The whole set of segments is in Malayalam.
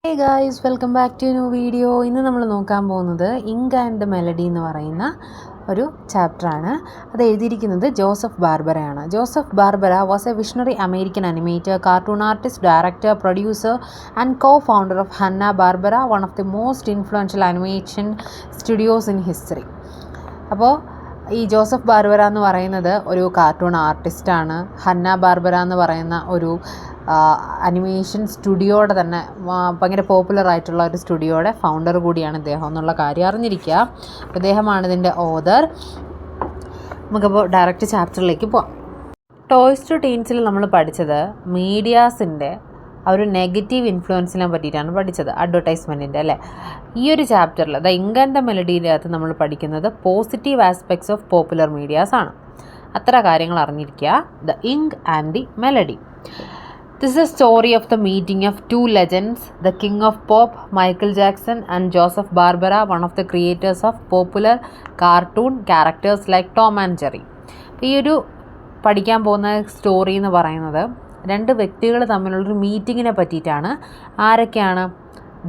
Hey guys, welcome back to new video. ഇന്ന് നമ്മൾ നോക്കാൻ പോകുന്നത് ഇങ്ക് ആൻഡ് മെലഡി എന്ന് പറയുന്ന ഒരു ചാപ്റ്ററാണ്. അത് എഴുതിയിരിക്കുന്നത് ജോസഫ് ബാർബറയാണ്. Joseph Barbera was a visionary American animator, cartoon artist, director, producer and co-founder of Hanna-Barbera, one of the most influential animation studios in history. അപ്പോൾ ഈ ജോസഫ് ബാർബറ എന്ന് പറയുന്നത് ഒരു കാർട്ടൂൺ ആർട്ടിസ്റ്റാണ്. ഹന്ന ബാർബറ എന്ന് പറയുന്ന ഒരു അനിമേഷൻ സ്റ്റുഡിയോയുടെ തന്നെ ഭയങ്കര പോപ്പുലർ ആയിട്ടുള്ള ഒരു സ്റ്റുഡിയോയുടെ ഫൗണ്ടർ കൂടിയാണ് ഇദ്ദേഹം എന്നുള്ള കാര്യം അറിഞ്ഞിരിക്കുക. ഇദ്ദേഹമാണ് ഇതിൻ്റെ ഓതർ. നമുക്കപ്പോൾ ഡയറക്റ്റ് ചാപ്റ്ററിലേക്ക് പോവാം. ടോയ്സ് ടു ടീൻസിൽ നമ്മൾ പഠിച്ചത് മീഡിയാസിൻ്റെ ആ ഒരു നെഗറ്റീവ് ഇൻഫ്ലുവൻസിനെ പറ്റിയിട്ടാണ് പഠിച്ചത്, അഡ്വർടൈസ്മെൻറ്റിൻ്റെ അല്ലേ. ഈ ഒരു ചാപ്റ്ററിൽ ദ ഇങ്ക് ആൻഡ് ദ മെലഡിയുടെ അകത്ത് നമ്മൾ പഠിക്കുന്നത് positive aspects of popular medias ആണ്. അത്ര കാര്യങ്ങൾ അറിഞ്ഞിരിക്കുക. The ink and the melody. This is a story of the meeting of two legends, the king of pop, Michael Jackson, and Joseph Barbera, one of the creators of popular cartoon characters like Tom and Jerry. ഈ ഒരു പഠിക്കാൻ പോകുന്ന സ്റ്റോറി എന്ന് പറയുന്നത് രണ്ട് വ്യക്തികൾ തമ്മിലുള്ളൊരു മീറ്റിങ്ങിനെ പറ്റിയിട്ടാണ്. ആരൊക്കെയാണ്?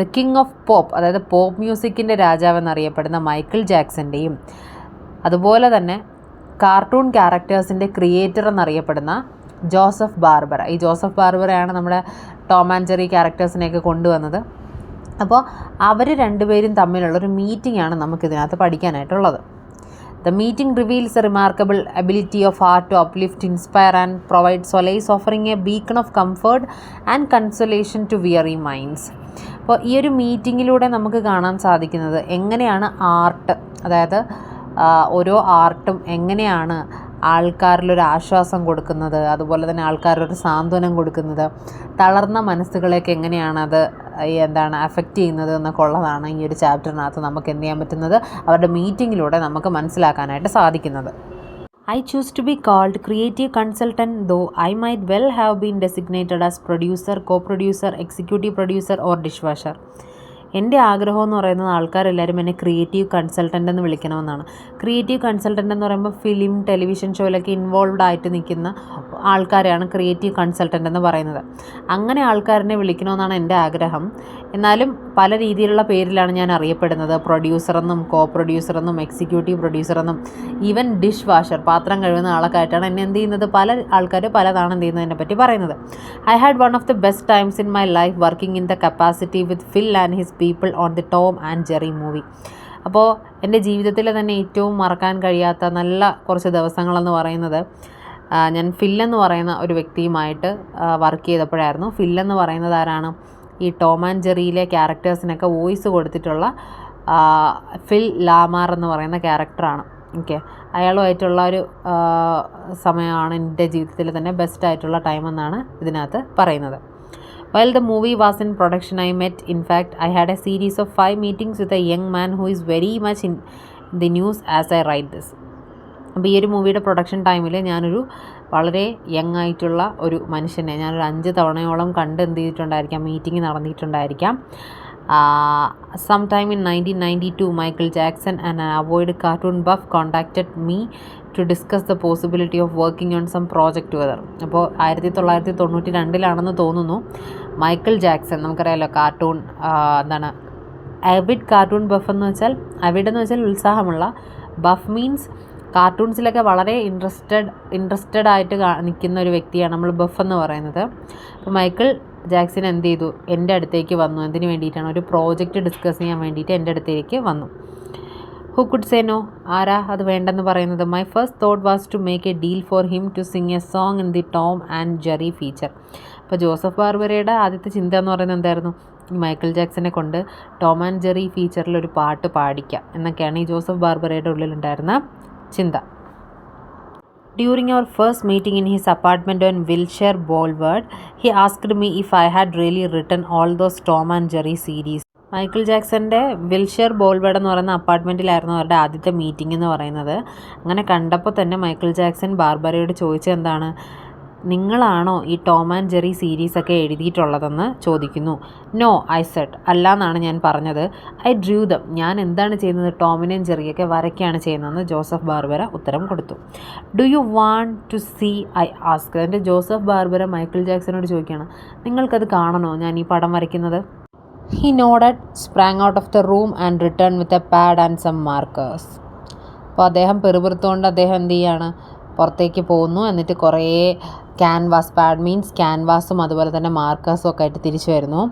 ദ കിങ് ഓഫ് പോപ്പ്, അതായത് പോപ്പ് മ്യൂസിക്കിൻ്റെ രാജാവ് എന്നറിയപ്പെടുന്ന മൈക്കിൾ ജാക്സൻ്റെയും അതുപോലെ തന്നെ കാർട്ടൂൺ ക്യാരക്ടേഴ്സിൻ്റെ ക്രിയേറ്റർ എന്നറിയപ്പെടുന്ന ജോസഫ് ബാർബറ. ഈ ജോസഫ് ബാർബറയാണ് നമ്മുടെ ടോം ആൻഡ് ജെറി ക്യാരക്ടേഴ്സിനെയൊക്കെ കൊണ്ടുവന്നത്. അപ്പോൾ അവർ രണ്ടുപേരും തമ്മിലുള്ളൊരു മീറ്റിംഗ് ആണ് നമുക്കിതിനകത്ത് പഠിക്കാനായിട്ടുള്ളത്. The meeting reveals a remarkable ability of art to uplift, inspire and provide solace, offering a beacon of comfort and consolation to weary minds. അപ്പോൾ ഈ ഒരു മീറ്റിങ്ങിലൂടെ നമുക്ക് കാണാൻ സാധിക്കുന്നത് എങ്ങനെയാണ് ആർട്ട്, അതായത് ഓരോ ആർട്ടും എങ്ങനെയാണ് ആൾക്കാരിലൊരു ആശ്വാസം കൊടുക്കുന്നത്, അതുപോലെ തന്നെ ആൾക്കാരൊരു സാന്ത്വനം കൊടുക്കുന്നത്, തളർന്ന മനസ്സുകളെയൊക്കെ എങ്ങനെയാണ് അത് അഫക്റ്റ് ചെയ്യുന്നത് എന്നൊക്കെ ഉള്ളതാണ് ഈ ഒരു ചാപ്റ്ററിനകത്ത് നമുക്ക് എന്ത് ചെയ്യാൻ പറ്റുന്നത്, അവരുടെ മീറ്റിങ്ങിലൂടെ നമുക്ക് മനസ്സിലാക്കാനായിട്ട് സാധിക്കുന്നത്. I choose to be called creative consultant, though I might well have been designated as producer, co-producer, executive producer or dishwasher. എൻ്റെ ആഗ്രഹം എന്ന് പറയുന്നത് ആൾക്കാരെല്ലാവരും എന്നെ ക്രിയേറ്റീവ് കൺസൾട്ടൻ്റ് എന്ന് വിളിക്കണമെന്നാണ്. ക്രിയേറ്റീവ് കൺസൾട്ടൻ്റ് എന്ന് പറയുമ്പോൾ ഫിലിം, ടെലിവിഷൻ ഷോയിലൊക്കെ ഇൻവോൾവ്ഡ് ആയിട്ട് നിൽക്കുന്ന ആൾക്കാരെയാണ് ക്രിയേറ്റീവ് കൺസൾട്ടൻ്റ് എന്ന് പറയുന്നത്. അങ്ങനെ ആൾക്കാരനെ വിളിക്കണമെന്നാണ് എൻ്റെ ആഗ്രഹം. എന്നാലും പല രീതിയിലുള്ള പേരിലാണ് ഞാൻ അറിയപ്പെടുന്നത്. പ്രൊഡ്യൂസറെന്നും, കോ പ്രൊഡ്യൂസറെന്നും, എക്സിക്യൂട്ടീവ് പ്രൊഡ്യൂസറെന്നും, ഈവൻ ഡിഷ് വാഷർ, പാത്രം കഴുകുന്ന ആളൊക്കെ ആയിട്ടാണ് എന്നെ എന്ത് ചെയ്യുന്നത്, പല ആൾക്കാർ പലതാണ് എന്ത് ചെയ്യുന്നതിനെ പറ്റി പറയുന്നത്. I had one of the best times in my life working in the capacity with Phil and his people on the Tom and Jerry movie. അപ്പോൾ എൻ്റെ ജീവിതത്തിലെ തന്നെ ഏറ്റവും മറക്കാൻ കഴിയാത്ത നല്ല കുറച്ച് ദിവസങ്ങളെന്ന് പറയുന്നത് ഞാൻ ഫില്ലെന്ന് പറയുന്ന ഒരു വ്യക്തിയുമായിട്ട് വർക്ക് ചെയ്തപ്പോഴായിരുന്നു. ഫില്ലെന്ന് പറയുന്നത് ആരാണ്? ഈ ടോം ആൻഡ് ജെറിയിലെ ക്യാരക്ടേഴ്സിനൊക്കെ വോയിസ് കൊടുത്തിട്ടുള്ള ഫിൽ ലാമാർ എന്ന് പറയുന്ന ക്യാരക്ടറാണ്. ഓക്കെ, അയാളുമായിട്ടുള്ള ഒരു സമയമാണ് എൻ്റെ ജീവിതത്തിൽ തന്നെ ബെസ്റ്റ് ആയിട്ടുള്ള ടൈം എന്നാണ് ഇതിനകത്ത് പറയുന്നത്. While the movie was in production, in fact, I had a series of 5 meetings with a young man who is very much in the news as I write this. അപ്പോൾ ഈ ഒരു മൂവിയുടെ പ്രൊഡക്ഷൻ ടൈമിൽ ഞാനൊരു വളരെ യങ് ആയിട്ടുള്ള ഒരു മനുഷ്യനെ ഞാനൊരു 5 തവണയോളം എന്ത് ചെയ്തിട്ടുണ്ടായിരിക്കാം, meeting നടന്നിട്ടുണ്ടായിരിക്കാം. Sometime in 1992, Michael Jackson and an avid cartoon buff contacted me to discuss the possibility of working on some project together. അപ്പോൾ 1992 തോന്നുന്നു. മൈക്കിൾ ജാക്സൺ നമുക്കറിയാലോ, കാർട്ടൂൺ ആവിഡ് കാർട്ടൂൺ ബഫ് എന്ന് വെച്ചാൽ, ആവിഡ് എന്ന് വെച്ചാൽ ഉത്സാഹമുള്ള, ബഫ് മീൻസ് കാർട്ടൂൺസിലൊക്കെ വളരെ ഇൻട്രസ്റ്റഡ് ആയിട്ട് നിൽക്കുന്ന ഒരു വ്യക്തിയാണ് നമ്മൾ ബഫ് എന്ന് പറയുന്നത്. അപ്പോൾ മൈക്കിൾ ജാക്സൺ എന്ത് ചെയ്തു, എൻ്റെ അടുത്തേക്ക് വന്നു. എന്തിനു വേണ്ടിയിട്ടാണ്? ഒരു പ്രോജക്റ്റ് ഡിസ്കസ് ചെയ്യാൻ വേണ്ടിയിട്ട് എൻ്റെ അടുത്തേക്ക് വന്നു. Who could say no? ആരാ അത് വേണ്ടെന്ന് പറയുന്നത്? My first thought was to make a deal for him to sing a song in the Tom and Jerry feature. അപ്പോൾ ജോസഫ് ബാർബറയുടെ ആദ്യത്തെ ചിന്ത എന്ന് പറയുന്നത് എന്തായിരുന്നു? ഈ മൈക്കിൾ ജാക്സനെ കൊണ്ട് ടോം ആൻഡ് ജെറി ഫീച്ചറിലൊരു പാട്ട് പാടിക്കാം എന്നൊക്കെയാണ് ഈ ജോസഫ് ബാർബറയുടെ ഉള്ളിലുണ്ടായിരുന്ന ചിന്ത. During our first meeting in his apartment on Wilshire Boulevard, he asked me if I had really written all those Tom and Jerry series. Michael ജാക്സൻ്റെ വിൽഷെയർ ബോൾവേഡ് എന്ന് പറയുന്ന അപ്പാർട്ട്മെൻറ്റിലായിരുന്നു അവരുടെ ആദ്യത്തെ മീറ്റിംഗ് എന്ന് പറയുന്നത്. അങ്ങനെ കണ്ടപ്പോൾ തന്നെ മൈക്കിൾ ജാക്സൺ ബാർബറയോട് ചോദിച്ചത് എന്താണ്? നിങ്ങളാണോ ഈ ടോം ആൻഡ് ജെറി സീരീസൊക്കെ എഴുതിയിട്ടുള്ളതെന്ന് ചോദിക്കുന്നു. നോ ഐ സെഡ്, അല്ല എന്നാണ് ഞാൻ പറഞ്ഞത്. ഐ ഡ്രൂ ദം, ഞാൻ എന്താണ് ചെയ്യുന്നത്, ടോമിനെയും ജെറിയൊക്കെ വരയ്ക്കുകയാണ് ചെയ്യുന്നതെന്ന് ജോസഫ് ബാർബറ ഉത്തരം കൊടുത്തു. Do you want to see I ask. എൻ്റെ ജോസഫ് ബാർബറ മൈക്കിൾ ജാക്സനോട് ചോദിക്കുകയാണ്, നിങ്ങൾക്കത് കാണണോ ഞാൻ ഈ പടം വരയ്ക്കുന്നത്? He nodded, sprang out of the room and returned with a pad and some markers. അപ്പോൾ അദ്ദേഹം പെറുപിറുത്തുകൊണ്ട് അദ്ദേഹം എന്ത് ചെയ്യാണ്, പുറത്തേക്ക് പോകുന്നു. എന്നിട്ട് കുറേ ക്യാൻവാസും അതുപോലെ തന്നെ മാർക്കേഴ്സും ഒക്കെ ആയിട്ട് തിരിച്ചു വരുന്നു.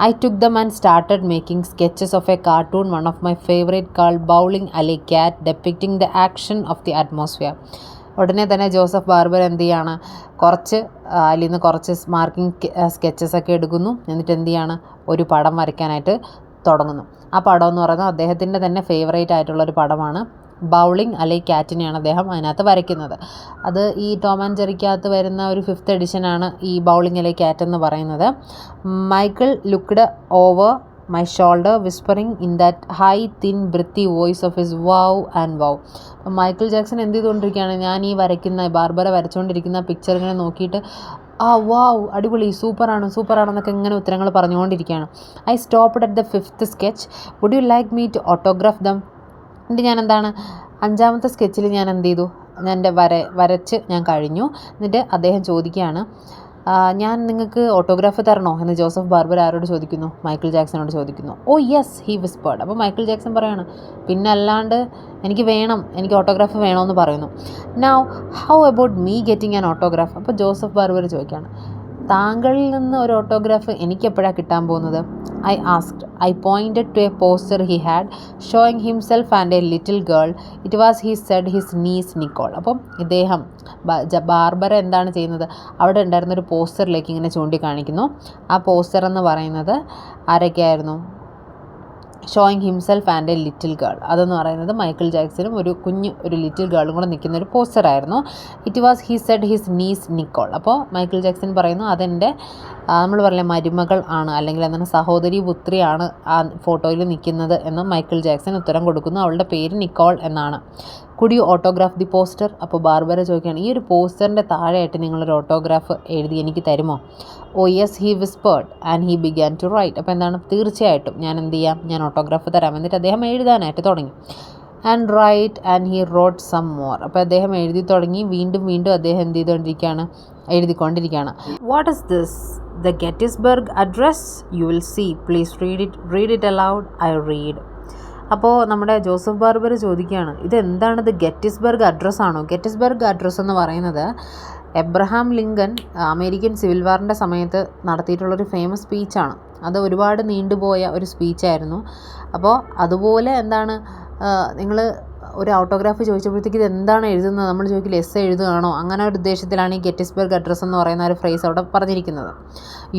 I took them and started making sketches of A cartoon, one of my favourite called bowling Ali cat, depicting the action of the atmosphere. ഉടനെ തന്നെ ജോസഫ് ബാർബർ എന്ത് ചെയ്യാണ്, അതിൽ നിന്ന് കുറച്ച് സ്കെച്ചസ് ഒക്കെ എടുക്കുന്നു. എന്നിട്ട് എന്ത് ചെയ്യാണ്, ഒരു പടം വരയ്ക്കാനായിട്ട് തുടങ്ങുന്നു. ആ പടം എന്ന് പറയുന്നത് അദ്ദേഹത്തിൻ്റെ തന്നെ ഫേവറേറ്റ് ആയിട്ടുള്ളൊരു പടമാണ്. ബൗളിംഗ് അല്ലെങ്കിൽ ക്യാറ്റിനെയാണ് അദ്ദേഹം അതിനകത്ത് വരയ്ക്കുന്നത്. അത് ഈ ടോം ആൻഡ് ജെറിക്കകത്ത് വരുന്ന ഒരു 5th എഡിഷനാണ് ഈ ബൗളിംഗ് അല്ലെങ്കിൽ ക്യാറ്റ് എന്ന് പറയുന്നത്. Michael looked over my shoulder whispering in that high thin breathy voice of his wow and wow. അപ്പം മൈക്കിൾ ജാക്സൺ എന്ത് ചെയ്തുകൊണ്ടിരിക്കുകയാണ്, ഞാൻ ഈ ബാർബറ വരച്ചുകൊണ്ടിരിക്കുന്ന പിക്ചറിങ്ങനെ നോക്കിയിട്ട് വാവ്, അടിപൊളി, സൂപ്പറാണെന്നൊക്കെ ഇങ്ങനെ ഉത്തരങ്ങൾ പറഞ്ഞുകൊണ്ടിരിക്കുകയാണ്. I stopped at the 5th sketch. Would you like me to autograph them? എന്നിട്ട് ഞാൻ എന്താണ് 5ാമത്തെ സ്കെച്ചിൽ ഞാൻ എന്ത് ചെയ്തു, ഞാൻ എൻ്റെ വരച്ച് ഞാൻ കഴിഞ്ഞു. എന്നിട്ട് അദ്ദേഹം ചോദിക്കുകയാണ്, ഞാൻ നിങ്ങൾക്ക് ഓട്ടോഗ്രാഫ് തരണോ എന്ന് ജോസഫ് ബാർബർ ആരോട് ചോദിക്കുന്നു, മൈക്കിൾ ജാക്സനോട് ചോദിക്കുന്നു. Oh yes, he whispered. അപ്പോൾ മൈക്കിൾ ജാക്സൺ പറയാണ്, പിന്നെ അല്ലാണ്ട് എനിക്ക് ഓട്ടോഗ്രാഫ് വേണമെന്ന് പറയുന്നു. Now how about me getting an autograph? അപ്പോൾ ജോസഫ് ബാർബർ ചോദിക്കുകയാണ്, താങ്കളിൽ നിന്ന് ഒരു ഓട്ടോഗ്രാഫ് എനിക്ക് എപ്പോഴാണ് കിട്ടാൻ പോകുന്നത്? I asked. I pointed to a poster he had showing himself and a little girl. It was he said his niece Nicole. അപ്പം ഇദ്ദേഹം ബാർബറ എന്താണ് ചെയ്യുന്നത്, അവിടെ ഉണ്ടായിരുന്നൊരു പോസ്റ്ററിലേക്ക് ഇങ്ങനെ ചൂണ്ടിക്കാണിക്കുന്നു. ആ പോസ്റ്റർ എന്ന് പറയുന്നത് ആരൊക്കെയായിരുന്നു? Showing himself and a little girl. അതെന്ന് പറയുന്നത് മൈക്കിൾ ജാക്സനും ഒരു ലിറ്റിൽ ഗേളും കൂടെ നിൽക്കുന്ന ഒരു പോസ്റ്ററായിരുന്നു. It was he said his niece Nicole. അപ്പോൾ മൈക്കിൾ ജാക്സൺ പറയുന്നു, അതെൻ്റെ നമ്മൾ പറയില്ലേ മരുമകൾ ആണ്, അല്ലെങ്കിൽ എന്താണ് സഹോദരി പുത്രിയാണ് ആ ഫോട്ടോയിൽ നിൽക്കുന്നത് എന്ന് മൈക്കിൾ ജാക്സൺ ഉത്തരം കൊടുക്കുന്നു. അവളുടെ പേര് നിക്കോൾ എന്നാണ്. Could you autograph the poster? അപ്പോൾ ബാർബറ ചോദിക്കുകയാണ്, ഈ ഒരു പോസ്റ്ററിൻ്റെ താഴെയായിട്ട് നിങ്ങളൊരു ഓട്ടോഗ്രാഫ് എഴുതി എനിക്ക് തരുമോ? Oh yes, he whispered and he began to write. അപ്പോൾ എന്താണ്, തീർച്ചയായിട്ടും ഞാൻ എന്ത് ചെയ്യാം, ഞാൻ ഓട്ടോഗ്രാഫ് തരാം. എന്നിട്ട് അദ്ദേഹം എഴുതാനായിട്ട് തുടങ്ങി. And write and he wrote some more. അപ്പോൾ അദ്ദേഹം എഴുതി തുടങ്ങി. വീണ്ടും അദ്ദേഹം എന്ത് എഴുതിക്കൊണ്ടിരിക്കുകയാണ്. What is this? The Gettysburg address? You will see. Please read it aloud. I read. അപ്പോൾ നമ്മുടെ ജോസഫ് ബാർബർ ചോദിക്കുകയാണ്, ഇതെന്താണിത്, ഗെറ്റിസ്ബർഗ് അഡ്രസ്സാണോ? ഗെറ്റിസ്ബർഗ് അഡ്രസ്സ് എന്ന് പറയുന്നത് എബ്രഹാം ലിങ്കൺ അമേരിക്കൻ സിവിൽ വാറിൻ്റെ സമയത്ത് നടത്തിയിട്ടുള്ളൊരു ഫേമസ് സ്പീച്ചാണ്. അത് ഒരുപാട് നീണ്ടുപോയ ഒരു സ്പീച്ചായിരുന്നു. അപ്പോൾ അതുപോലെ എന്താണ്, നിങ്ങൾ ഒരു ഓട്ടോഗ്രാഫ് ചോദിച്ചപ്പോഴത്തേക്ക് ഇത് എന്താണ് എഴുതുന്നത്, നമ്മൾ ചോദിക്കില്ല എസ് എഴുതുകയാണോ, അങ്ങനെ ഒരു ഉദ്ദേശത്തിലാണ് ഈ ഗെറ്റിസ്ബർഗ് അഡ്രസ്സ് എന്ന് പറയുന്ന ഒരു ഫ്രേസ് അവിടെ പറഞ്ഞിരിക്കുന്നത്.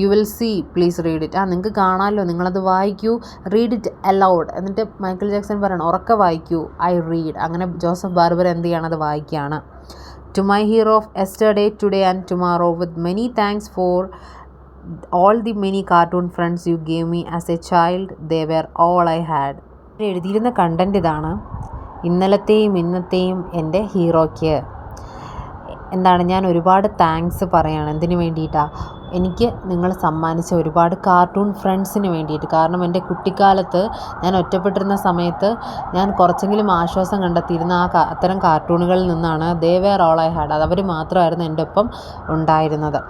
You will see, please read it. നിങ്ങൾക്ക് കാണാമല്ലോ, നിങ്ങളത് വായിക്കൂ. Read it aloud. എന്നിട്ട് മൈക്കിൾ ജാക്സൺ പറയണം, ഉറക്കെ വായിക്കൂ. I read. അങ്ങനെ ജോസഫ് ബാർബർ എന്ത് ചെയ്യണം, അത് വായിക്കുകയാണ്. To my hero of yesterday, today and tomorrow, with many thanks for all the many cartoon friends you gave me as a child. They were all I had. എഴുതിയിരുന്ന കണ്ടൻറ് ഇതാണ്. ഇന്നലത്തെയും ഇന്നത്തെയും എൻ്റെ ഹീറോയ്ക്ക് എന്താണ്, ഞാൻ ഒരുപാട് താങ്ക്സ് പറയാണ്. എന്തിനു വേണ്ടിയിട്ടാണ്? എനിക്ക് നിങ്ങൾ സമ്മാനിച്ച ഒരുപാട് കാർട്ടൂൺ ഫ്രണ്ട്സിന് വേണ്ടിയിട്ട്. കാരണം എൻ്റെ കുട്ടിക്കാലത്ത് ഞാൻ ഒറ്റപ്പെട്ടിരുന്ന സമയത്ത് ഞാൻ കുറച്ചെങ്കിലും ആശ്വാസം കണ്ടെത്തിയിരുന്ന അത്തരം കാർട്ടൂണുകളിൽ നിന്നാണ്. They were all I had. അത് അവർ മാത്രമായിരുന്നു എൻ്റെ ഒപ്പം ഉണ്ടായിരുന്നത്.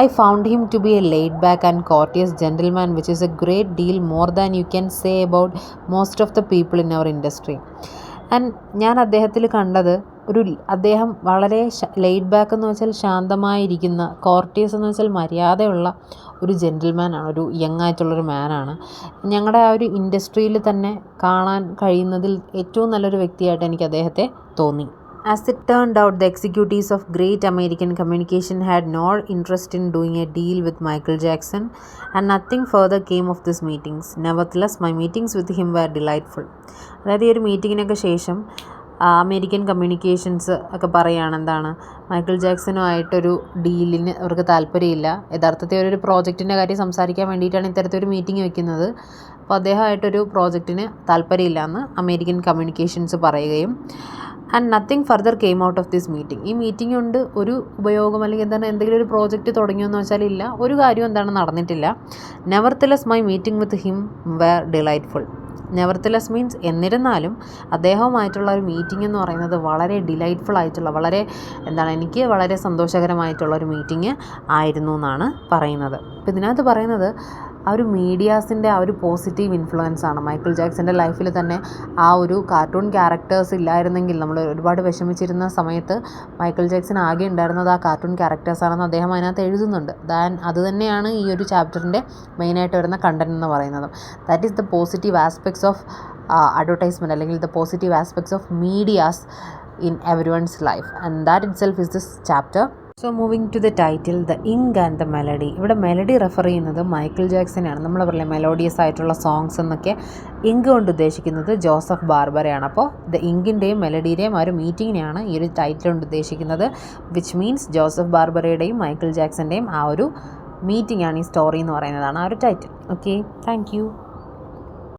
I found him to be a laid back and courteous gentleman which is a great deal more than you can say about most of the people in our industry. And ഞാൻ അദ്ദേഹത്തിൽ കണ്ടത് അദ്ദേഹം വളരെ ലെയ്ഡ് ബാക്ക് എന്ന് വെച്ചാൽ ശാന്തമായിരിക്കുന്ന, കോർട്ടിയസ് എന്ന് വെച്ചാൽ മര്യാദയുള്ള ഒരു ജെൻറ്റിൽമാനാണ്, ഒരു യങ് ആയിട്ടുള്ളൊരു മാനാണ്. ഞങ്ങളുടെ ആ ഒരു ഇൻഡസ്ട്രിയിൽ തന്നെ കാണാൻ കഴിയുന്നതിൽ ഏറ്റവും നല്ലൊരു വ്യക്തിയായിട്ട് എനിക്ക് അദ്ദേഹത്തെ തോന്നി. As it turned out, the executives of great American communication had no interest in doing a deal with Michael Jackson, and nothing further came of these meetings. Nevertheless, my meetings with him were delightful. അതായത് ഈ ഒരു മീറ്റിങ്ങിനൊക്കെ ശേഷം അമേരിക്കൻ കമ്മ്യൂണിക്കേഷൻസ് ഒക്കെ പറയുകയാണ് എന്താണ്, മൈക്കിൾ ജാക്സനുമായിട്ടൊരു ഡീലിന് അവർക്ക് താല്പര്യമില്ല. യഥാർത്ഥത്തിൽ ഒരു പ്രോജക്റ്റിൻ്റെ കാര്യം സംസാരിക്കാൻ വേണ്ടിയിട്ടാണ് ഇത്തരത്തിലൊരു മീറ്റിംഗ് വെക്കുന്നത്. അപ്പോൾ അദ്ദേഹമായിട്ടൊരു പ്രോജക്റ്റിന് താല്പര്യമില്ല എന്ന് അമേരിക്കൻ കമ്മ്യൂണിക്കേഷൻസ് പറയുകയും and nothing further came out of this meeting. ഈ മീറ്റിംഗ് കൊണ്ട് ഒരു ഉപയോഗം അല്ലെങ്കിൽ എന്താണ്, എന്തെങ്കിലും ഒരു പ്രോജക്റ്റ് തുടങ്ങിയെന്ന് വെച്ചാൽ ഇല്ല, ഒരു കാര്യം എന്താണ് നടന്നിട്ടില്ല. Nevertheless my meeting with him were delightful. Nevertheless means എന്നിരുന്നാലും അദ്ദേഹവുമായിട്ടുള്ള ഒരു മീറ്റിംഗ് എന്ന് പറയുന്നത് വളരെ ഡിലൈറ്റ്ഫുൾ ആയിട്ടുള്ള, വളരെ എന്താണ്, എനിക്ക് വളരെ സന്തോഷകരമായിട്ടുള്ള ഒരു മീറ്റിംഗ് ആയിരുന്നു എന്നാണ് പറയുന്നത്. അപ്പോൾ ഇതിനകത്ത് പറയുന്നത് ആ ഒരു മീഡിയാസിൻ്റെ ആ ഒരു പോസിറ്റീവ് ഇൻഫ്ലുവൻസ് ആണ്. മൈക്കിൾ ജാക്സൻ്റെ ലൈഫിൽ തന്നെ ആ ഒരു കാർട്ടൂൺ ക്യാരക്ടേഴ്സ് ഇല്ലായിരുന്നെങ്കിൽ, നമ്മൾ ഒരുപാട് വിഷമിച്ചിരുന്ന സമയത്ത് മൈക്കിൾ ജാക്സൺ ആകെ ഉണ്ടായിരുന്നത് ആ കാർട്ടൂൺ ക്യാരക്ടേഴ്സാണെന്ന് അദ്ദേഹം അതിനകത്ത് എഴുതുന്നുണ്ട്. അത് തന്നെയാണ് ഈ ഒരു ചാപ്റ്ററിൻ്റെ മെയിനായിട്ട് വരുന്ന കണ്ടൻറ് എന്ന് പറയുന്നത്. That is the positive aspects of advertisement, അല്ലെങ്കിൽ the positive aspects of medias in everyone's life, and that itself is this chapter. So moving to the title, The Ink and the Melody. ഇവിടെ മെലഡി റെഫർ ചെയ്യുന്നത് മൈക്കിൾ ജാക്സനെയാണ്. നമ്മൾ പറയില്ലേ മെലോഡിയസ് ആയിട്ടുള്ള സോങ്സ് എന്നൊക്കെ. ഇങ്ക് കൊണ്ട് ഉദ്ദേശിക്കുന്നത് ജോസഫ് ബാർബറയാണ്. അപ്പോൾ ദ ഇങ്കിൻ്റെയും മെലഡിയുടെയും ആ ഒരു മീറ്റിങ്ങിനെയാണ് ഈ ഒരു ടൈറ്റിൽ കൊണ്ട് ഉദ്ദേശിക്കുന്നത്. വിച്ച് മീൻസ് ജോസഫ് ബാർബറയുടെയും മൈക്കിൾ ജാക്സൻ്റെയും ആ ഒരു മീറ്റിംഗ് ആണ് ഈ സ്റ്റോറി എന്ന് പറയുന്നതാണ് ആ ഒരു ടൈറ്റിൽ. Okay, thank you.